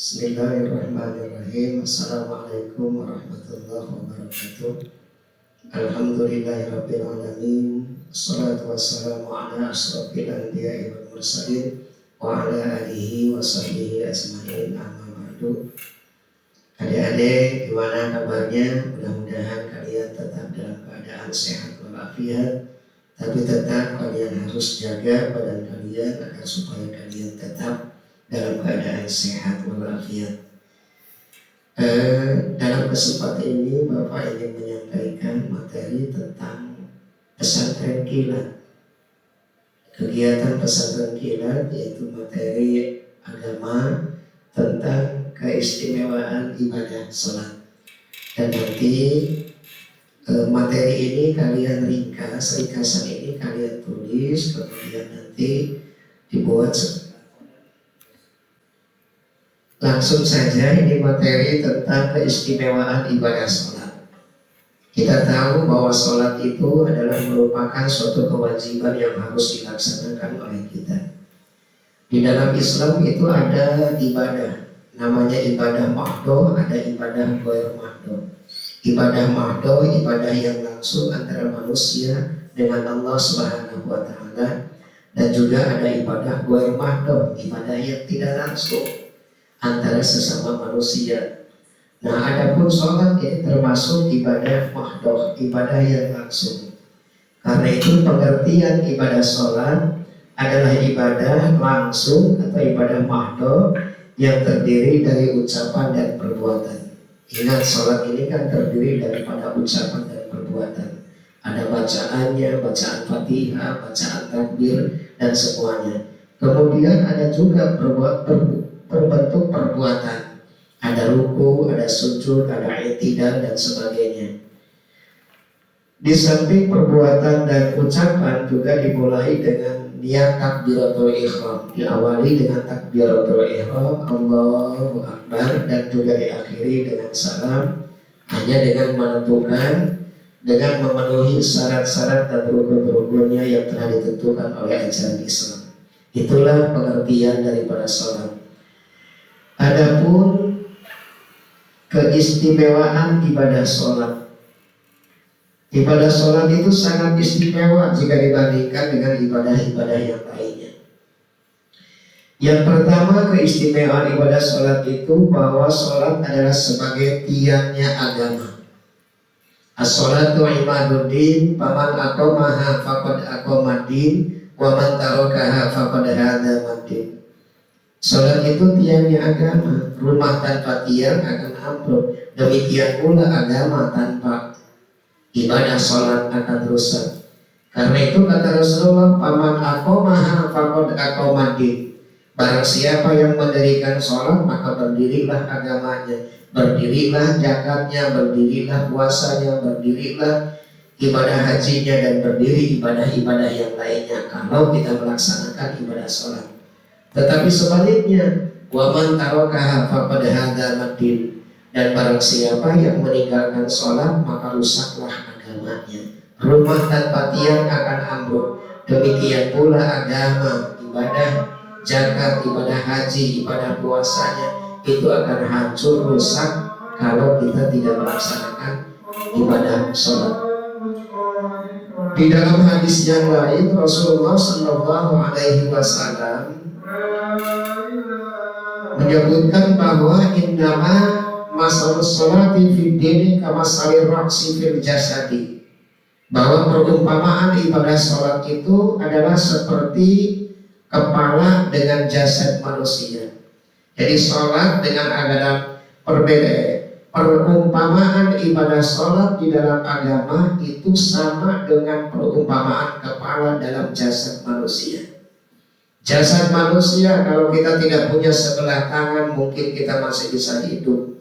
Bismillahirrahmanirrahim. Assalamualaikum warahmatullahi wabarakatuh. Alhamdulillahirabbil alamin. Wassalatu wassalamu ala asyrofil anbiya'i wal mursalin wa ala alihi wa sahbihi ajmain, amma ba'du. Adik-adik, gimana kabarnya? Mudah-mudahan kalian tetap dalam keadaan sehat walafiat. Tapi tetap kalian harus jaga badan kalian agar supaya kalian tetap dalam keadaan sehat walafiat. Dalam kesempatan ini Bapak ingin menyampaikan materi tentang pesantren kilat. Kegiatan pesantren kilat yaitu materi agama tentang keistimewaan ibadah sholat. Dan nanti materi ini kalian ringkasan ini kalian tulis, kemudian nanti dibuat. Langsung saja, ini materi tentang keistimewaan ibadah sholat. Kita tahu bahwa sholat itu adalah merupakan suatu kewajiban yang harus dilaksanakan oleh kita. Di dalam Islam itu ada ibadah, namanya ibadah mahdoh, ada ibadah ghair mahdoh. Ibadah mahdoh, ibadah yang langsung antara manusia dengan Allah Subhanahu wa Ta'ala, dan juga ada ibadah ghair mahdoh, ibadah yang tidak langsung antara sesama manusia. Nah, adapun sholat ini termasuk ibadah mahdoh, ibadah yang langsung. Karena itu pengertian ibadah sholat adalah ibadah langsung atau ibadah mahdoh yang terdiri dari ucapan dan perbuatan. Ingat, sholat ini kan terdiri daripada ucapan dan perbuatan. Ada bacaannya, bacaan Fatihah, bacaan takbir, dan semuanya. Kemudian ada juga berbentuk perbuatan, ada ruku, ada sujud, ada i'tidal dan sebagainya. Di samping perbuatan dan ucapan juga dimulai dengan niat takbiratul ihram, diawali dengan takbiratul ihram, Allahu Akbar, dan juga diakhiri dengan salam, hanya dengan menentukan, dengan memenuhi syarat-syarat dan rukun-rukunnya yang telah ditentukan oleh ajaran Islam. Itulah pengertian daripada sholat. Adapun keistimewaan ibadah sholat, ibadah sholat itu sangat istimewa jika dibandingkan dengan ibadah-ibadah yang lainnya. Yang pertama, keistimewaan ibadah sholat itu bahwa sholat adalah sebagai tiangnya agama. As-sholatu imaduddin, faman aqamaha faqad aqamaddin, wa man tarakaha faqad hadamaddin. Sholat itu tiangnya agama. Rumah tanpa tiang akan ambruk. Demikian pula agama tanpa ibadah sholat akan rusak. Karena itu kata Rasulullah, paman aqamaha faqad aqamaddin. Barang siapa yang mendirikan sholat, maka berdirilah agamanya, berdirilah zakatnya, berdirilah puasanya, berdirilah ibadah hajinya, dan berdiri ibadah-ibadah yang lainnya kalau kita melaksanakan ibadah sholat. Tetapi sebaliknya, waman tarakaha faqad hadamaddin, dan barang siapa yang meninggalkan sholat maka rusaklah agamanya. Rumah tanpa tiang akan ambruk. Demikian pula agama, ibadah zakat, ibadah haji, ibadah puasanya itu akan hancur, rusak kalau kita tidak melaksanakan ibadah sholat. Di dalam hadis yang lain, Rasulullah Shallallahu Alaihi Wasallam menyebutkan bahwa innama masalus sholati fid dini kama salir raksi fil jasadi, bahwa perumpamaan ibadah sholat itu adalah seperti kepala dengan jasad manusia. Jadi sholat dengan agama perumpamaan ibadah sholat di dalam agama itu sama dengan perumpamaan kepala dalam jasad manusia. Jasad manusia, kalau kita tidak punya sebelah tangan mungkin kita masih bisa hidup.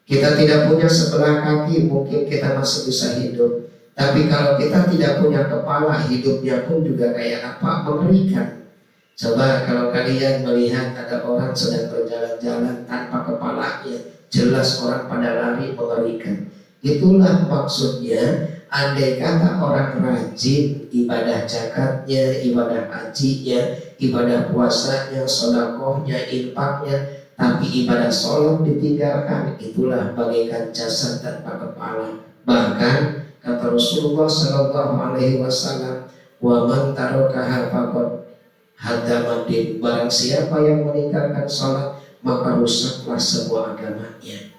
Kita tidak punya sebelah kaki mungkin kita masih bisa hidup. Tapi kalau kita tidak punya kepala, hidupnya pun juga kayak apa? Mengerikan. Coba kalau kalian melihat ada orang sedang berjalan-jalan tanpa kepalanya, jelas orang pada lari, mengerikan. Itulah maksudnya, andai kata orang rajin ibadah zakatnya, ibadah hajinya, ibadah puasanya, sedekahnya, infaknya, Tapi ibadah sholat ditinggalkan, itulah bagaikan jasad tanpa kepala. Bahkan kata Rasulullah Sallallahu Alaihi Wasallam, wa man tarakaha faqad hadama din. Barang siapa yang meninggalkan sholat, maka rusaklah semua agamanya.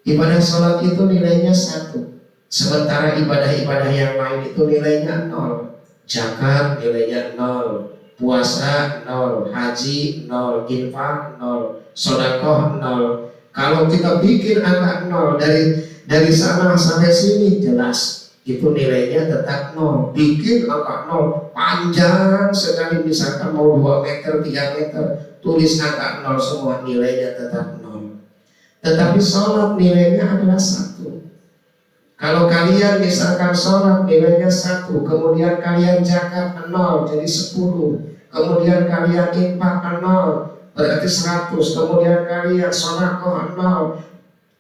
Ibadah sholat itu nilainya 1, sementara ibadah-ibadah yang lain itu nilainya 0. Zakat nilainya 0, puasa 0, haji 0, infak 0, sedekah 0. Kalau kita bikin angka 0 dari sana sampai sini, jelas itu nilainya tetap 0. Bikin angka 0 panjang sekali, misalkan mau 2 meter, 3 meter, tulis angka 0 semua, nilainya tetap 0. Tetapi sholat nilainya adalah 1. Kalau kalian misalkan sholat nilainya 1, kemudian kalian zakat 0 jadi 10, kemudian kalian infak 0 berarti 100, kemudian kalian sedekah 0,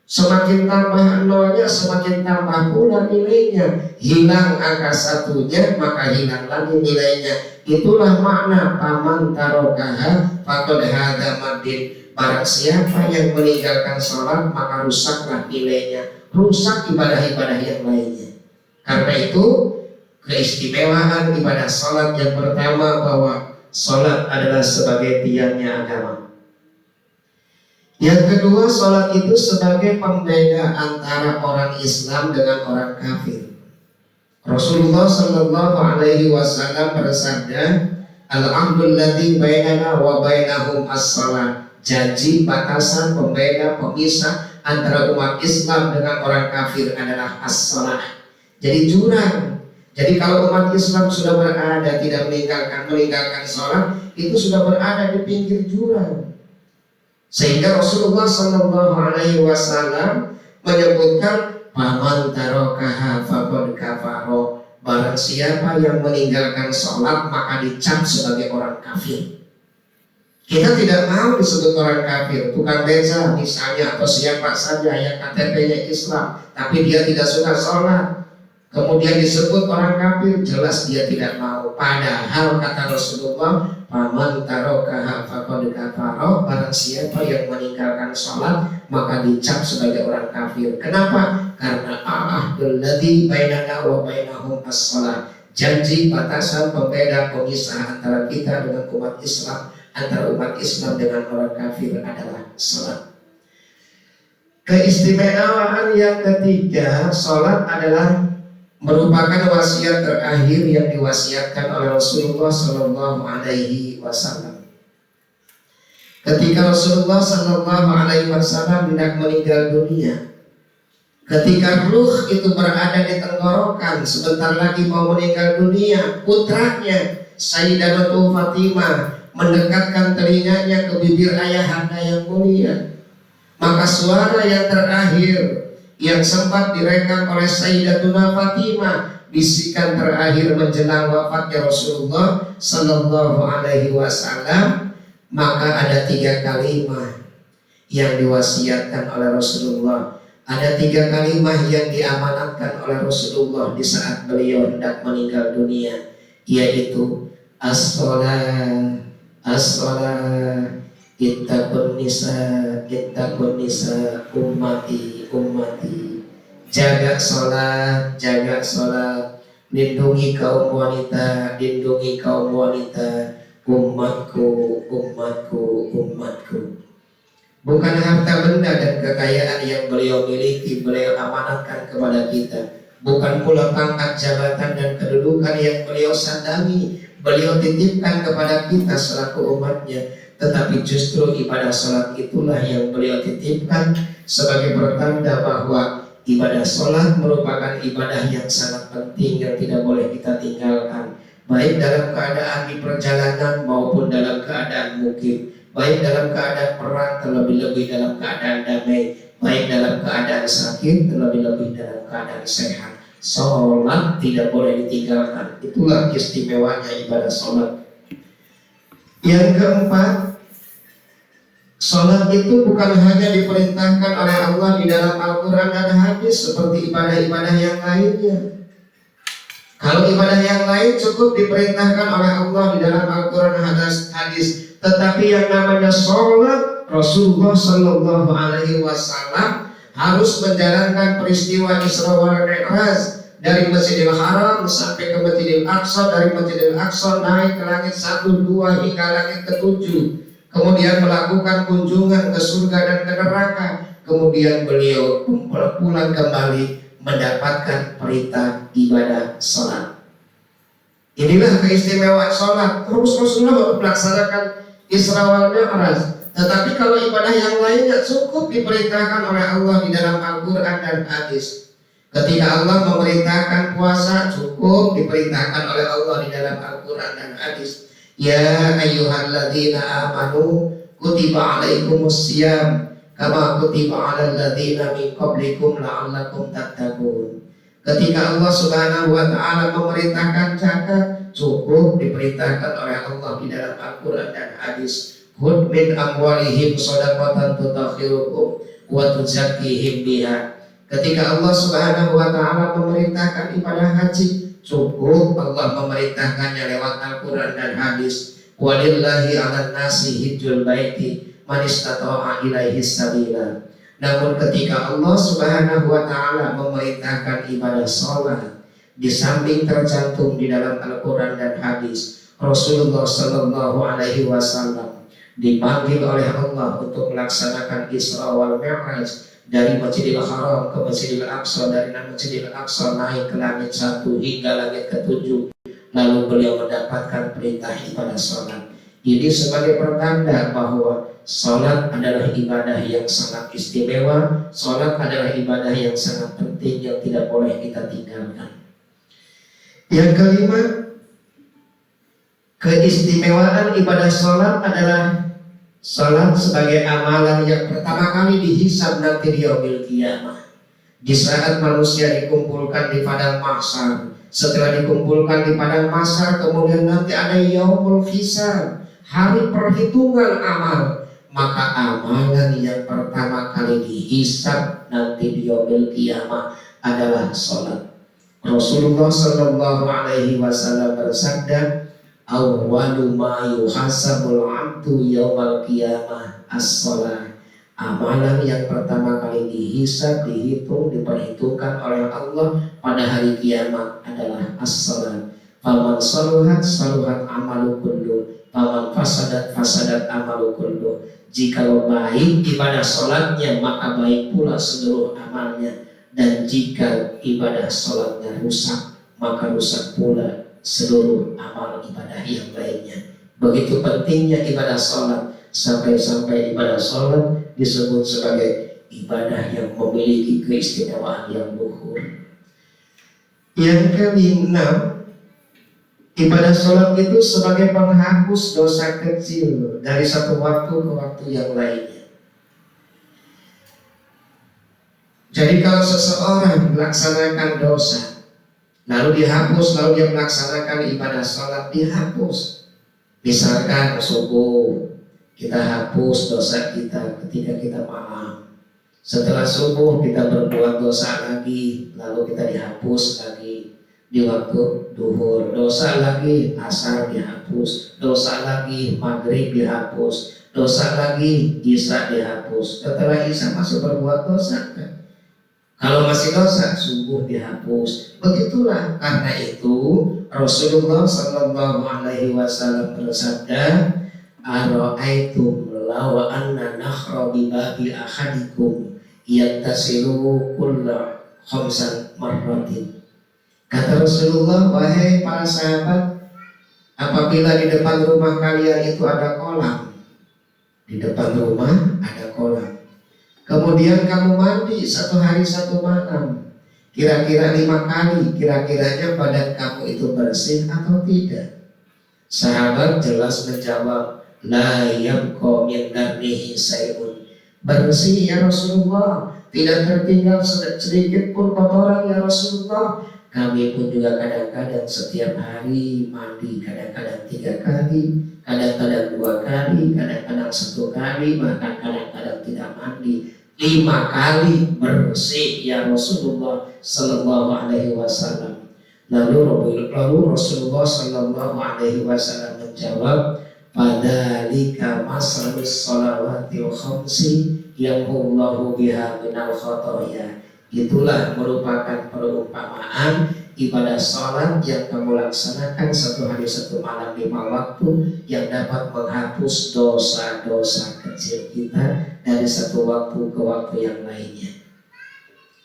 semakin tambah 0-nya semakin tambah pula nilainya. Hilang angka 1-nya maka hilang lagi nilainya. Itulah makna paman tarokaha faqad hadama din. Barang siapa yang meninggalkan sholat maka rusaklah nilainya, rusak ibadah-ibadah yang lainnya. Karena itu keistimewaan ibadah sholat yang pertama, bahwa sholat adalah sebagai tiangnya agama. Yang kedua, sholat itu sebagai pembeda antara orang Islam dengan orang kafir. Rasulullah Sallallahu Alaihi Wasallam bersabda, al-amdul ladzi bainana wa bainahum as-shalah. Janji, batasan, pembeda, pemisah antara umat Islam dengan orang kafir adalah as-shalah. Jadi jurang. Jadi kalau umat Islam sudah berada tidak meninggalkan sholat, itu sudah berada di pinggir jurang. Sehingga Rasulullah Sallallahu Alaihi Wasallam menyebutkan, paman tarokaha faqad kafaro. Barang siapa yang meninggalkan sholat maka dicap sebagai orang kafir. Kita tidak mau disebut orang kafir, tukang beca misalnya, atau siapa saja yang KTP-nya Islam tapi dia tidak suka sholat, kemudian disebut orang kafir, jelas dia tidak mau. Padahal kata Rasulullah, paman tarokaha faqad kafaro. Barang siapa yang meninggalkan sholat maka dicap sebagai orang kafir. Kenapa? Karena al-ahdul ladzi bainana wa bainahum as-shalah. Janji, batasan, pembeda, pemisah antara kita dengan umat Islam, antara umat Islam dengan orang kafir adalah sholat. Keistimewaan yang ketiga, sholat adalah merupakan wasiat terakhir yang diwasiatkan oleh Rasulullah Sallallahu Alaihi Wasallam. Ketika Rasulullah Sallallahu Alaihi Wasallam hendak meninggal dunia, ketika ruh itu berada di tenggorokan, sebentar lagi mau meninggal dunia, putranya Sayyidatul Fatimah mendekatkan telinganya ke bibir ayahanda yang mulia. Maka suara yang terakhir yang sempat direkam oleh Sayyidatuna Fatimah, bisikan terakhir menjelang wafatnya Rasulullah Sallallahu Alaihi Wasallam, maka ada 3 kalimat yang diwasiatkan oleh Rasulullah. Ada 3 kalimat yang diamanatkan oleh Rasulullah di saat beliau hendak meninggal dunia, yaitu as-shalah, as-shalah, ittaqun nisa ummati, jaga sholat, lindungi kaum wanita, umatku. Bukan harta benda dan kekayaan yang beliau miliki beliau amanatkan kepada kita, bukan pula pangkat jabatan dan kedudukan yang beliau sandangi beliau titipkan kepada kita selaku umatnya, tetapi justru ibadah sholat itulah yang beliau titipkan sebagai pertanda bahwa ibadah sholat merupakan ibadah yang sangat penting yang tidak boleh kita tinggalkan, baik dalam keadaan di perjalanan maupun dalam keadaan mukim, baik dalam keadaan perang, terlebih-lebih dalam keadaan damai, baik dalam keadaan sakit, terlebih-lebih dalam keadaan sehat. Sholat tidak boleh ditinggalkan. Itulah istimewanya ibadah sholat. Yang keempat, sholat itu bukan hanya diperintahkan oleh Allah di dalam Al-Quran dan hadis seperti ibadah-ibadah yang lainnya. Kalau ibadah yang lain cukup diperintahkan oleh Allah di dalam Al-Quran dan hadis, tetapi yang namanya sholat Rasulullah Shallallahu Alaihi Wasallam harus menjalankan peristiwa Isra wal Mi'raj dari Masjidil Haram sampai ke Masjidil Aqsa, dari Masjidil Aqsa naik ke langit 1, 2 hingga langit ke-7, kemudian melakukan kunjungan ke surga dan ke neraka, kemudian beliau pulang kembali mendapatkan perintah ibadah sholat. Inilah keistimewaan sholat. Terus Rasulullah melaksanakan Isra wal Mi'raj. Tetapi kalau ibadah yang lainnya cukup diperintahkan oleh Allah di dalam Al-Quran dan hadis. Ketika Allah memerintahkan puasa, cukup diperintahkan oleh Allah di dalam Al-Quran dan hadis. Ya ayyuhalladzina amanu kutiba alaikumus syiyam kama kutiba alal ladzina min qablikum la'allakum tattaqun. Ketika Allah Subhanahu wa taala memerintahkan zakat, cukup diperintahkan oleh Allah di dalam Al-Quran dan hadis. Khudh min amwalihim shadaqatan tutahhiruhum wa tuzakkihim biha. Ketika Allah Subhanahu wa taala memerintahkan ibadah haji, cukup Allah memerintahkannya lewat Al-Quran dan hadis. Walillahi 'alan nasi hijjul baiti man istata'a ilaihi sabila. Namun ketika Allah Subhanahu wa taala memerintahkan ibadah salat, di samping tercantum di dalam Al-Quran dan hadis, Rasulullah Shallallahu Alaihi Wasallam dipanggil oleh Allah untuk melaksanakan Isra wal Mi'raj dari Masjidil Haram ke Masjidil Aqsa, dari Masjidil Aqsa naik ke langit 1 hingga langit ke-7, lalu beliau mendapatkan perintah ibadah salat. Ini sebagai pertanda bahwa salat adalah ibadah yang sangat istimewa, salat adalah ibadah yang sangat penting yang tidak boleh kita tinggalkan. Yang kelima, keistimewaan ibadah salat adalah salat sebagai amalan yang pertama kali dihisab nanti di yaumil qiyamah. Di saat manusia dikumpulkan di padang mahsyar, setelah dikumpulkan di padang mahsyar, kemudian nanti ada yaumul hisab, hari perhitungan amal. Maka amalan yang pertama kali dihisab nanti di yaumil qiyamah adalah salat. Rasulullah Shallallahu Alaihi Wasallam bersabda, awwalu ma yuhasabul 'abdu yaumal qiyamah as-shalah. Amalan yang pertama kali dihisab, dihitung, diperhitungkan oleh Allah pada hari kiamat adalah as-shalah. Faman saluhat saluhat amalu kullu, faman fasadat fasadat amalu kullu. Jikalau baik ibadah salatnya, maka baik pula seluruh amalnya, dan jika ibadah salatnya rusak, maka rusak pula seluruh amal ibadah yang lainnya. Begitu pentingnya ibadah salat, sampai-sampai ibadah salat disebut sebagai ibadah yang memiliki keistimewaan yang luhur. Yang keenam, ibadah salat itu sebagai penghapus dosa kecil dari satu waktu ke waktu yang lainnya. Jadi kalau seseorang melaksanakan dosa, lalu dihapus, lalu dia melaksanakan ibadah salat, dihapus. Misalkan subuh, kita hapus dosa kita ketika kita malam. Setelah subuh kita berbuat dosa lagi, lalu kita dihapus lagi. Di waktu duhur, dosa lagi, asar dihapus, dosa lagi, maghrib dihapus, dosa lagi, isya dihapus. Setelah isya masih berbuat dosa kan? Kalau masih dosa, subuh dihapus. Begitulah, karena itu Rasulullah Shallallahu Alaihi Wasallam bersabda, "Ara'aitum law anna nakhra bi babi ahadikum yattasilu kulla khamsan marratin." Kata Rasulullah, wahai para sahabat, apabila di depan rumah kalian itu ada kolam, di depan rumah ada kolam, kemudian kamu mandi 1 hari 1 malam, kira-kira 5 kali, kira-kiranya badan kamu itu bersih atau tidak? Sahabat jelas menjawab, la yabqa min darnihi sayun. Bersih ya Rasulullah, tidak tertinggal sedikit pun kotoran ya Rasulullah. Kami pun juga kadang-kadang setiap hari mandi, kadang-kadang 3 kali, kadang-kadang 2 kali, kadang-kadang 1 kali, bahkan kadang-kadang tidak mandi 5 kali bersih ya Rasulullah Sallallahu Alaihi Wasallam. Lalu Rasulullah Sallallahu Alaihi Wasallam menjawab, Fadzalika masalus shalawatil khamsi yamhullahu biha minal khotoya. Itulah merupakan perumpamaan ibadah sholat yang kamu laksanakan satu hari satu malam 5 waktu yang dapat menghapus dosa-dosa kecil kita dari satu waktu ke waktu yang lainnya.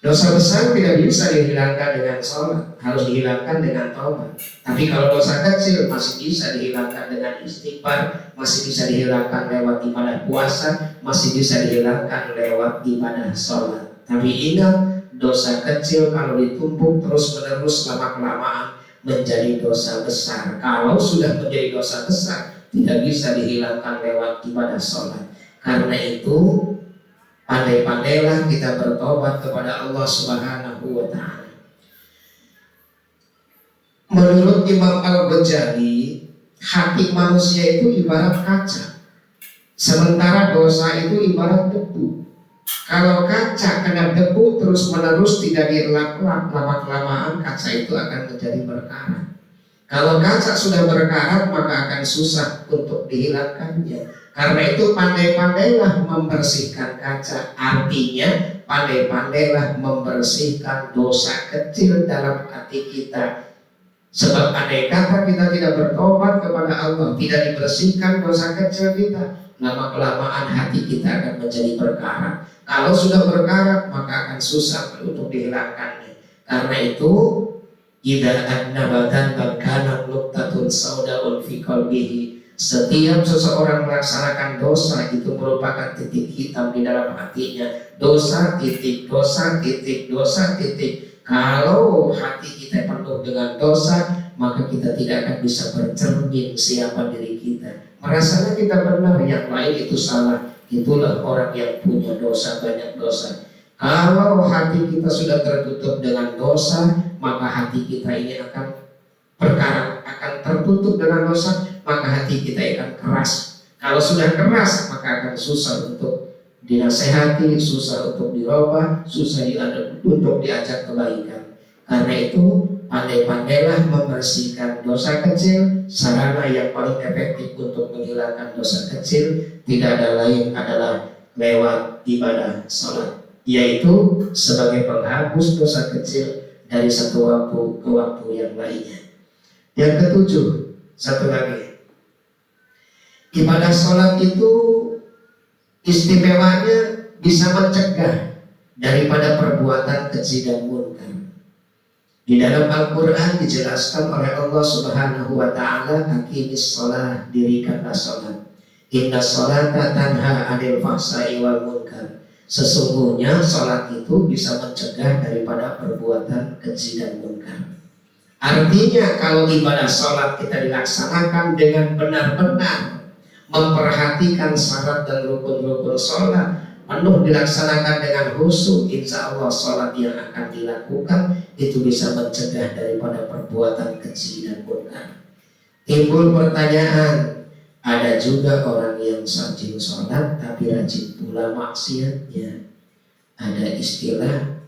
Dosa besar tidak bisa dihilangkan dengan sholat, harus dihilangkan dengan taubat. Tapi kalau dosa kecil masih bisa dihilangkan dengan istighfar, masih bisa dihilangkan lewat ibadah puasa, masih bisa dihilangkan lewat ibadah sholat. Tapi ingat, dosa kecil kalau ditumpuk terus menerus lama-kelamaan menjadi dosa besar. Kalau sudah menjadi dosa besar, tidak bisa dihilangkan lewat ibadah sholat. Karena itu pandai-pandailah kita bertobat kepada Allah Subhanahu wa Ta'ala. Menurut Imam Al-Ghazali, hati manusia itu ibarat kaca, sementara dosa itu ibarat debu. Kalau kaca kena debu terus menerus tidak dilap-lap, lama-kelamaan kaca itu akan menjadi berkarat. Kalau kaca sudah berkarat maka akan susah untuk dihilangkannya. Karena itu pandai-pandailah membersihkan kaca. Artinya pandai-pandailah membersihkan dosa kecil dalam hati kita. Sebab andai kata kita tidak bertobat kepada Allah, tidak dibersihkan dosa kecil kita, lama-kelamaan hati kita akan menjadi berkarat. Kalau sudah berkarat maka akan susah untuk dihilangkannya. Karena itu idza adnabatan kana nuqtatun saudaun fi qalbihi. Setiap seseorang melaksanakan dosa itu merupakan titik hitam di dalam hatinya. Dosa titik, dosa titik, dosa titik. Kalau hati kita penuh dengan dosa, maka kita tidak akan bisa bercermin siapa diri kita. Merasanya kita benar, yang lain itu salah. Itulah orang yang punya dosa, banyak dosa. Kalau hati kita sudah tertutup dengan dosa, maka hati kita ini akan berkarat, akan tertutup dengan dosa, maka hati kita akan keras. Kalau sudah keras maka akan susah untuk dinasehati, susah untuk dirubah, susah untuk diajak kebaikan. Karena itu pandai-pandailah membersihkan dosa kecil. Sarana yang paling efektif untuk menghilangkan dosa kecil tidak ada lain adalah lewat ibadah sholat, yaitu sebagai penghapus dosa kecil dari satu waktu ke waktu yang lainnya. Yang ketujuh, satu lagi, ibadah sholat itu istimewanya bisa mencegah daripada perbuatan keji dan munkar. Di dalam Al-Quran dijelaskan oleh Allah Subhanahu wa Ta'ala, aqimis sholat, dirikanlah sholat. Inna sholata tanha 'anil fahsya'i wal munkar. Sesungguhnya sholat itu bisa mencegah daripada perbuatan keji dan munkar. Artinya kalau ibadah sholat kita dilaksanakan dengan benar-benar memperhatikan syarat dan rukun-rukun sholat, penuh dilaksanakan dengan khusyuk, insya Allah sholat yang akan dilakukan itu bisa mencegah daripada perbuatan keji dan munkar. Timbul pertanyaan, ada juga orang yang rajin sholat tapi rajin pula maksiatnya. Ada istilah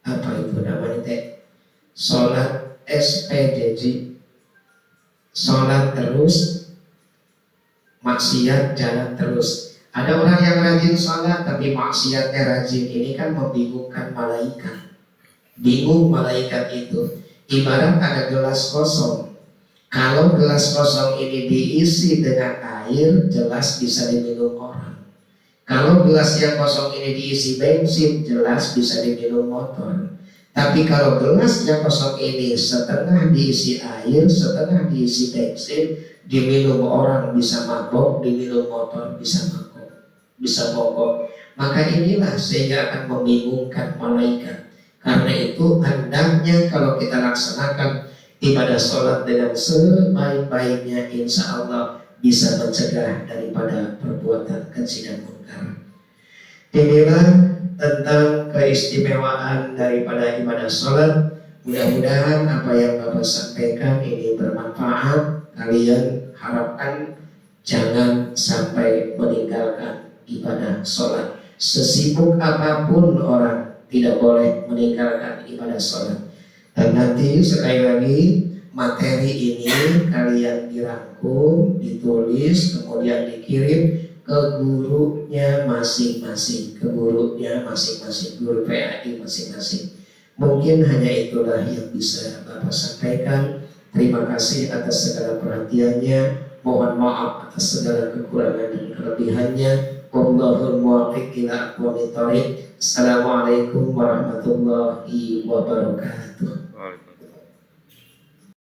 apa itu namanya teh? Sholat SPDJ, sholat terus, maksiat jalan terus. Ada orang yang rajin sholat tapi maksiatnya rajin. Ini kan membingungkan malaikat. Bingung malaikat itu. Ibarat ada gelas kosong. Kalau gelas kosong ini diisi dengan air, jelas bisa diminum orang. Kalau gelas yang kosong ini diisi bensin, jelas bisa diminum motor. Tapi kalau gelas yang kosong ini setengah diisi air, setengah diisi bensin, diminum orang bisa mabok, diminum motor bisa mogok. Maka inilah sehingga akan membingungkan malaikat. Karena itu hendaknya kalau kita laksanakan ibadah sholat dengan sebaik-baiknya, insya Allah bisa mencegah daripada perbuatan keji dan munkar. Inilah tentang keistimewaan daripada ibadah sholat. Mudah-mudahan apa yang Bapak sampaikan ini bermanfaat. Kalian harapkan jangan sampai meninggalkan ibadah sholat. Sesibuk apapun orang tidak boleh meninggalkan ibadah sholat. Dan nanti sekali lagi materi ini kalian dirangkum, ditulis, kemudian dikirim ke gurunya masing-masing, guru PAI masing-masing. Mungkin hanya itulah yang bisa Bapak sampaikan. Terima kasih atas segala perhatiannya. Mohon maaf atas segala kekurangan dan kelebihannya. Wallahul muwaffiq ila aqwamit thoriq. Assalamualaikum warahmatullahi wabarakatuh.